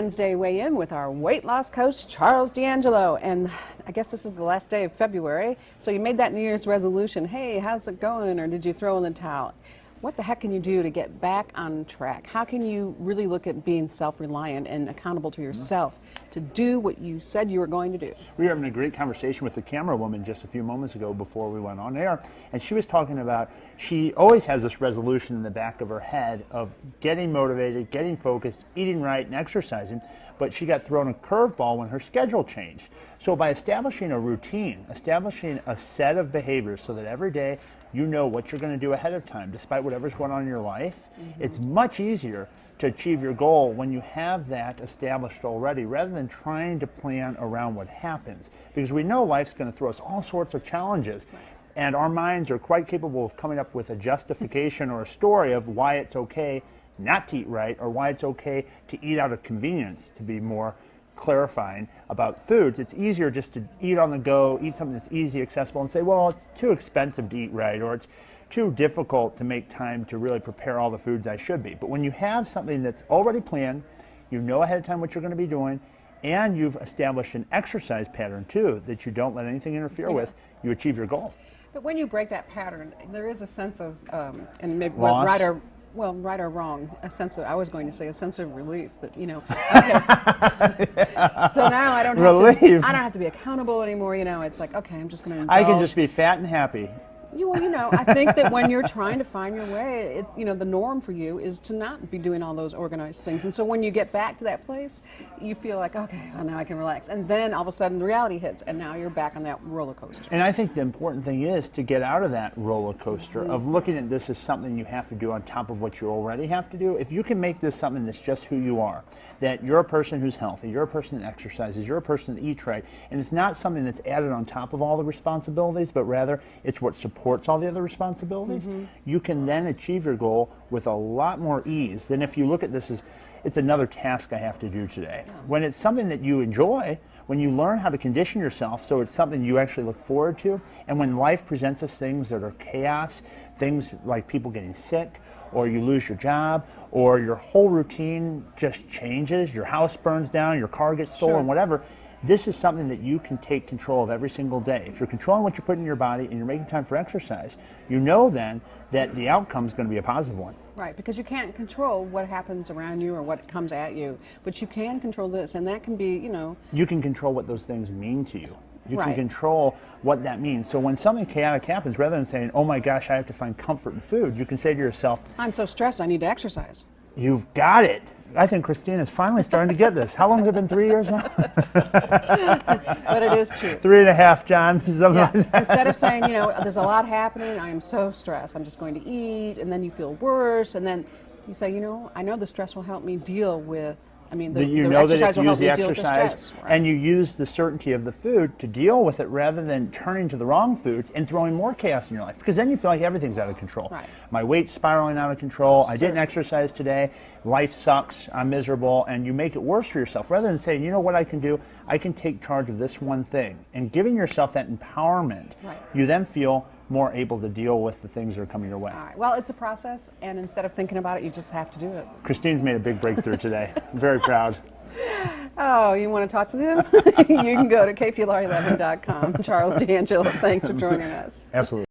Wednesday weigh-in with our weight loss coach, Charles D'Angelo. And I guess this is the last day of February. So you made that New Year's resolution. Hey, how's it going? Or did you throw in the towel? What the heck can you do to get back on track? How can you really look at being self-reliant and accountable to yourself to do what you said you were going to do? We were having a great conversation with the camera woman just a few moments ago before we went on air, and she was talking about she always has this resolution in the back of her head of getting motivated, getting focused, eating right, and exercising, but she got thrown a curveball when her schedule changed. So by establishing a routine, establishing a set of behaviors so that every day you know what you're going to do ahead of time, despite whatever's going on in your life, it's much easier to achieve your goal when you have that established already, rather than trying to plan around what happens. Because we know life's going to throw us all sorts of challenges, and our minds are quite capable of coming up with a justification or a story of why it's okay not to eat right, or why it's okay to eat out of convenience, to be more clarifying about foods. It's easier just to eat on the go, eat something that's easy, accessible, and say, well, it's too expensive to eat right, or it's too difficult to make time to really prepare all the foods I should be. But when you have something that's already planned, you know ahead of time what you're going to be doing, and you've established an exercise pattern too that you don't let anything interfere with, you achieve your goal. But when you break that pattern, there is a sense of, and maybe loss. Right or wrong, a sense of, I was going to say a sense of relief that, you know, okay. So now I don't have to be accountable anymore, you know, it's like, okay, I'm just going to indulge. I can just be fat and happy. Well, you know, I think that when you're trying to find your way, you know, the norm for you is to not be doing all those organized things. And so when you get back to that place, you feel like, okay, well, now I can relax. And then all of a sudden reality hits, and now you're back on that roller coaster. And I think the important thing is to get out of that roller coaster of looking at this as something you have to do on top of what you already have to do. If you can make this something that's just who you are, that you're a person who's healthy, you're a person that exercises, you're a person that eats right, and it's not something that's added on top of all the responsibilities, but rather it's what supports all the other responsibilities, you can then achieve your goal with a lot more ease than if you look at this as, it's another task I have to do today. When it's something that you enjoy, when you learn how to condition yourself so it's something you actually look forward to, and when life presents us things that are chaos, things like people getting sick, or you lose your job, or your whole routine just changes, your house burns down, your car gets stolen, whatever, this is something that you can take control of every single day. If you're controlling what you put in your body and you're making time for exercise, you know then that the outcome is going to be a positive one. Right, because you can't control what happens around you or what comes at you, but you can control this, and that can be, you know. You can control what those things mean to you. You can control what that means. So when something chaotic happens, rather than saying, oh my gosh, I have to find comfort in food, you can say to yourself, I'm so stressed, I need to exercise. You've got it. I think Christina's finally starting to get this. How long has it been? 3 years now? But it is true. 3.5, John. Yeah. Instead of saying, you know, there's a lot happening, I am so stressed, I'm just going to eat, and then you feel worse, and then you say, you know, I know the stress will help me deal with, I mean, the exercise will help me deal with the stress. Right. And you use the certainty of the food to deal with it rather than turning to the wrong foods and throwing more chaos in your life. Because then you feel like everything's out of control. Right. My weight's spiraling out of control. I didn't exercise today. Life sucks. I'm miserable. And you make it worse for yourself. Rather than saying, you know what I can do? I can take charge of this one thing. And giving yourself that empowerment, you then feel more able to deal with the things that are coming your way. All right. Well, it's a process, and instead of thinking about it, you just have to do it. Christine's made a big breakthrough today. I'm very proud. Oh, you want to talk to them? You can go to kplr11.com. Charles D'Angelo, thanks for joining us. Absolutely.